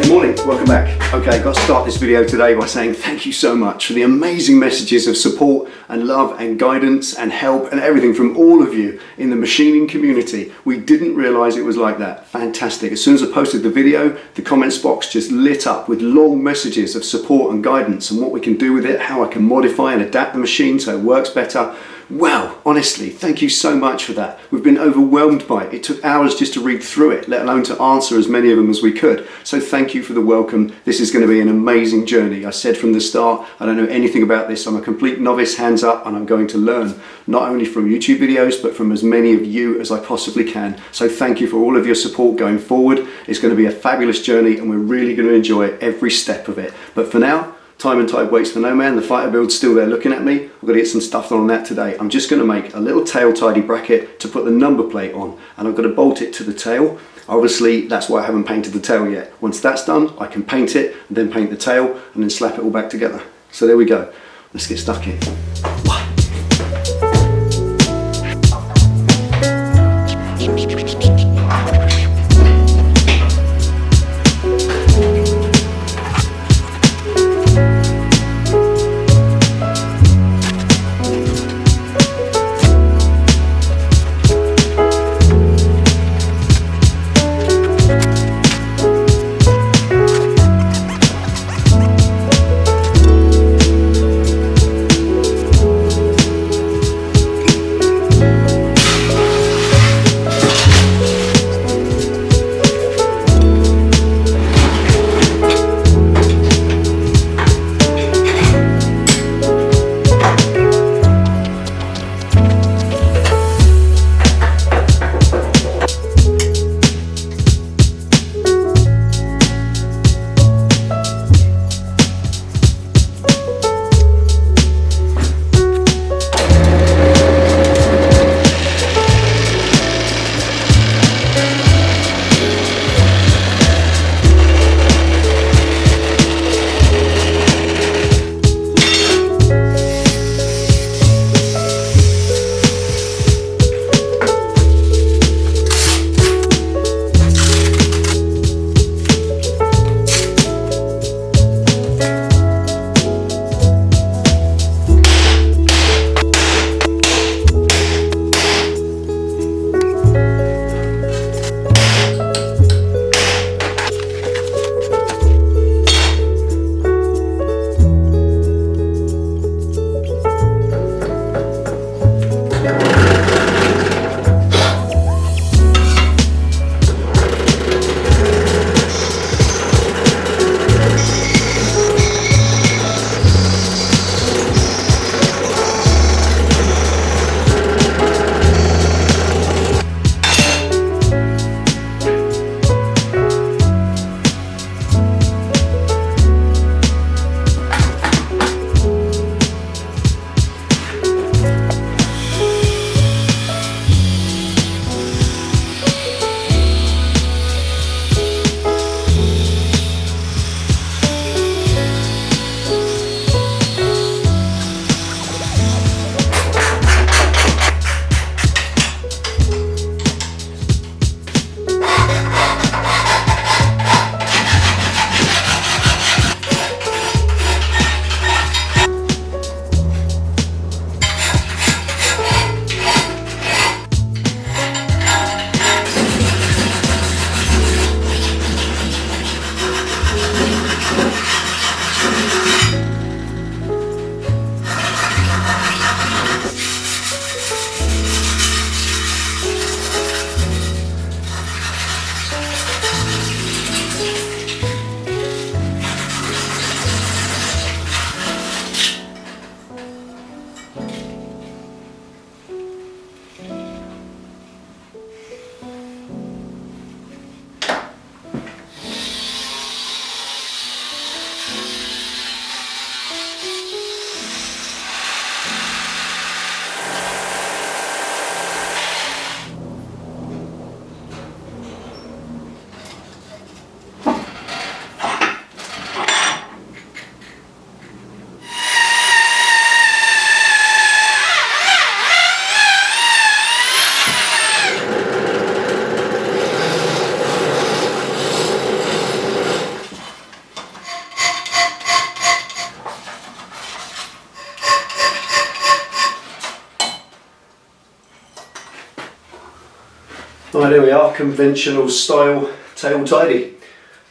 Good morning, welcome back. Okay, I've got to start this video today by saying thank you so much for the amazing messages of support and love and guidance and help and everything from all of you in the machining community. We didn't realise it was like that. Fantastic. As soon as I posted the video, the comments box just lit up with long messages of support and guidance and what we can do with it, how I can modify and adapt the machine so it works better. Wow, honestly, thank you so much for that. We've been overwhelmed by it. It took hours just to read through it, let alone to answer as many of them as we could. So thank you for the welcome. This is going to be an amazing journey. I said from the start, I don't know anything about this. I'm a complete novice, hands up, and I'm going to learn not only from YouTube videos, but from as many of you as I possibly can. So thank you for all of your support going forward. It's going to be a fabulous journey and we're really going to enjoy every step of it. But for now, time and tide waits for no man. The fighter build's still there looking at me. I've got to get some stuff done on that today. I'm just going to make a little tail tidy bracket to put the number plate on, and I've got to bolt it to the tail. Obviously, that's why I haven't painted the tail yet. Once that's done, I can paint it, and then paint the tail, and then slap it all back together. So there we go. Let's get stuck in. Right, there we are, conventional style tail tidy.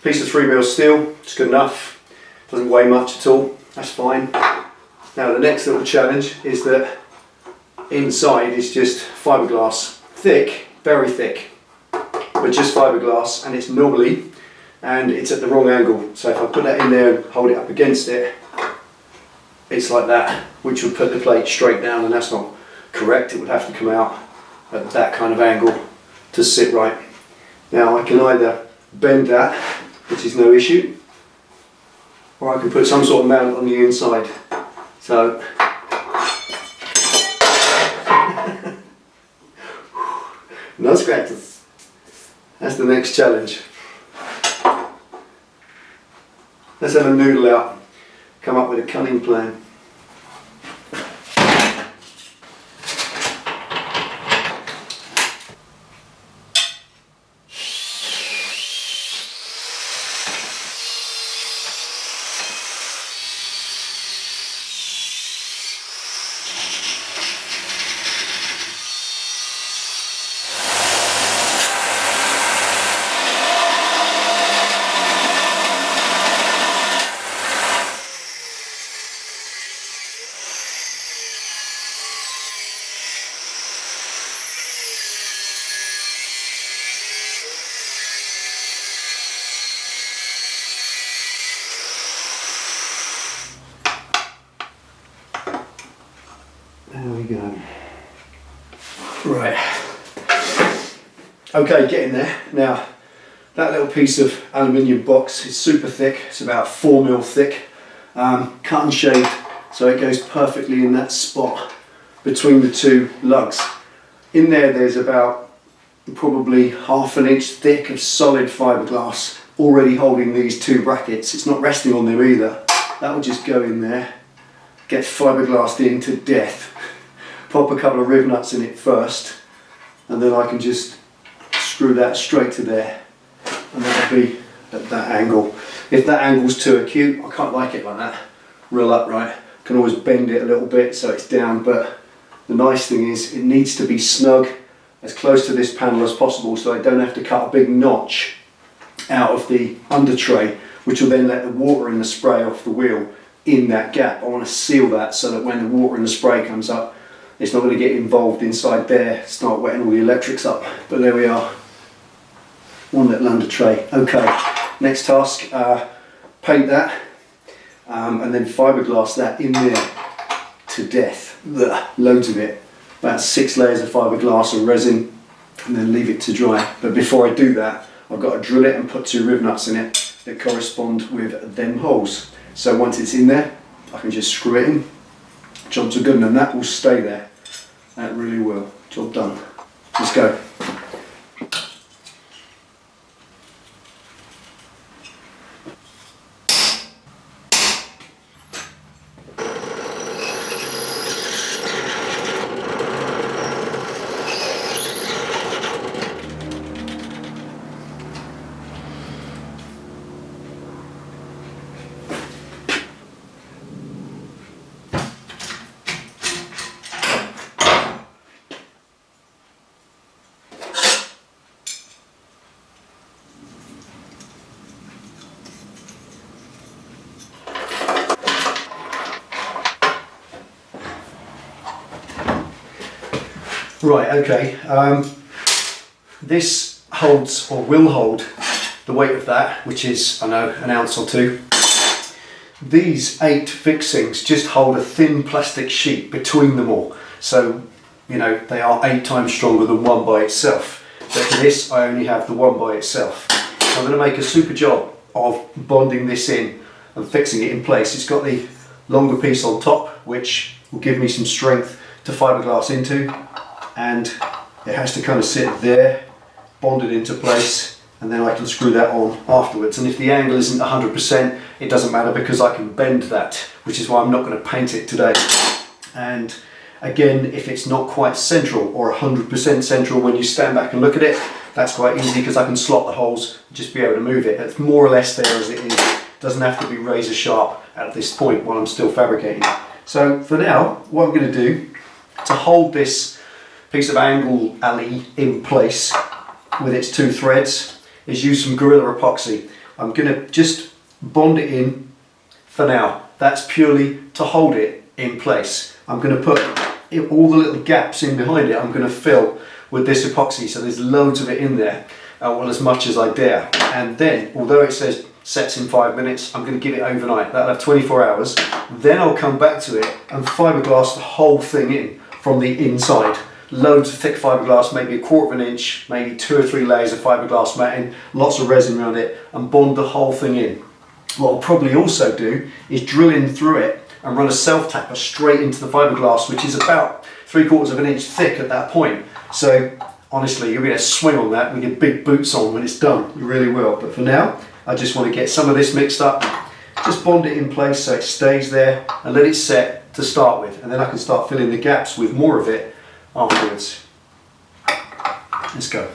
Piece of 3mm steel, it's good enough. Doesn't weigh much at all, that's fine. Now the next little challenge is that inside is just fiberglass. Thick, very thick, but just fiberglass, and it's knobbly and it's at the wrong angle. So if I put that in there and hold it up against it, it's like that, which would put the plate straight down, and that's not correct. It would have to come out at that kind of angle to sit right. Now I can either bend that, which is no issue, or I can put some sort of mount on the inside. So no scratches. That's the next challenge. Let's have a noodle out, come up with a cunning plan. There we go. Right. Okay, getting there. Now, that little piece of aluminium box is super thick. It's about 4mm thick, cut and shaved, so it goes perfectly in that spot between the two lugs. In there, there's about probably 1/2 inch thick of solid fiberglass already holding these two brackets. It's not resting on them either. That will just go in there, get fiberglassed in to death. Pop a couple of riv nuts in it first, and then I can just screw that straight to there, and that'll be at that angle. If that angle's too acute, I can't like it like that, real upright. Can always bend it a little bit so it's down, but the nice thing is it needs to be snug, as close to this panel as possible, so I don't have to cut a big notch out of the under tray, which will then let the water and the spray off the wheel in that gap. I want to seal that so that when the water and the spray comes up, it's not going to get involved inside there, start wetting all the electrics up. But there we are, one little under tray. Okay, next task, paint that, and then fiberglass that in there to death. Ugh, loads of it, about 6 layers of fiberglass and resin, and then leave it to dry. But before I do that, I've got to drill it and put 2 riv nuts in it that correspond with them holes. So once it's in there, I can just screw it in. Jobs are good, and that will stay there. That really will. Job done. Let's go. Right, okay, this holds, or will hold, the weight of that, which is, I know, an ounce or 2. These 8 fixings just hold a thin plastic sheet between them all, so, you know, they are 8 times stronger than one by itself. But for this, I only have the one by itself. So I'm going to make a super job of bonding this in and fixing it in place. It's got the longer piece on top, which will give me some strength to fiberglass into, and it has to kind of sit there, bonded into place, and then I can screw that on afterwards. And if the angle isn't 100%, it doesn't matter, because I can bend that, which is why I'm not going to paint it today. And again, if it's not quite central or 100% central when you stand back and look at it, that's quite easy, because I can slot the holes and just be able to move it. It's more or less there as it is. It doesn't have to be razor sharp at this point while I'm still fabricating. So for now, what I'm going to do to hold this piece of angle alley in place with its 2 threads is use some Gorilla Epoxy. I'm going to just bond it in for now. That's purely to hold it in place. I'm going to put all the little gaps in behind it, I'm going to fill with this epoxy, so there's loads of it in there, well, as much as I dare. And then, although it says sets in 5 minutes, I'm going to give it overnight. That'll have 24 hours. Then I'll come back to it and fiberglass the whole thing in from the inside. Loads of thick fiberglass, maybe 1/4 inch, maybe 2 or 3 layers of fiberglass matting, lots of resin around it, and bond the whole thing in. What I'll probably also do is drill in through it and run a self tapper straight into the fiberglass, which is about 3/4 inch thick at that point. So honestly, you'll be able to swing on that with your big boots on when it's done. You really will. But for now, I just want to get some of this mixed up, just bond it in place so it stays there and let it set to start with. And then I can start filling the gaps with more of it afterwards. Let's go.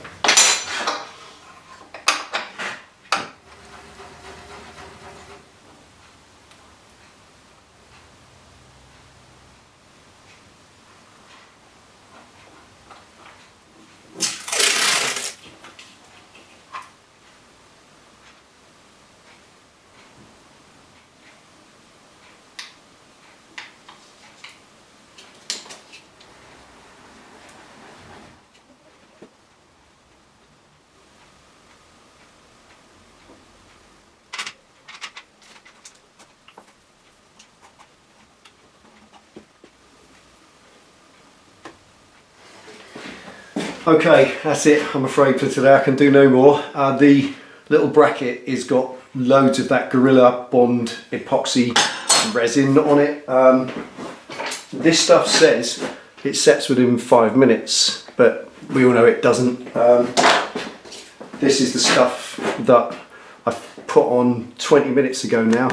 Okay, that's it, I'm afraid, for today. I can do no more. The little bracket has got loads of that Gorilla Bond epoxy resin on it. This stuff says it sets within 5 minutes, but we all know it doesn't. This is the stuff that I put on 20 minutes ago now.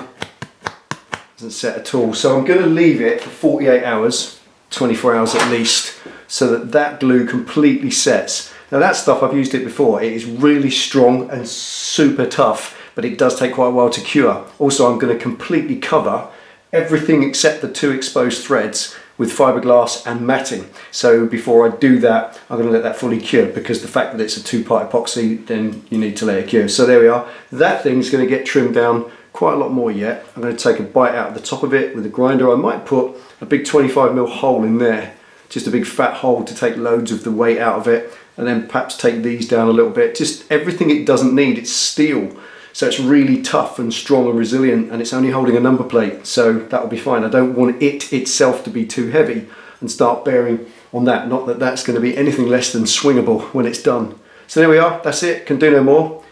Doesn't set at all. So I'm going to leave it for 48 hours, 24 hours at least, so that that glue completely sets. Now that stuff, I've used it before. It is really strong and super tough, but it does take quite a while to cure. Also, I'm going to completely cover everything except the 2 exposed threads with fiberglass and matting. So before I do that, I'm going to let that fully cure, because the fact that it's a 2-part epoxy, then you need to let it cure. So there we are. That thing's going to get trimmed down quite a lot more yet. I'm going to take a bite out of the top of it with a grinder. I might put a big 25mm hole in there, just a big fat hole to take loads of the weight out of it, and then perhaps take these down a little bit. Just everything it doesn't need. It's steel, so it's really tough and strong and resilient, and it's only holding a number plate, so that'll be fine. I don't want it itself to be too heavy and start bearing on that. Not that that's going to be anything less than swingable when it's done. So there we are, that's it, can do no more.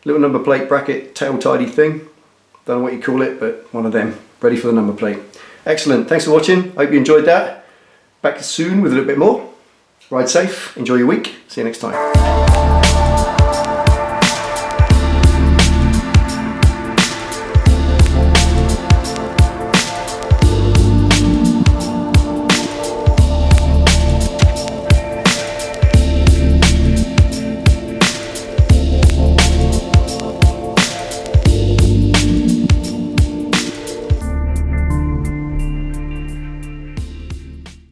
Little number plate bracket tail tidy thing, don't know what you call it, but one of them, ready for the number plate. Excellent, thanks for watching, hope you enjoyed that. Back soon with a little bit more. Ride safe, enjoy your week, see you next time.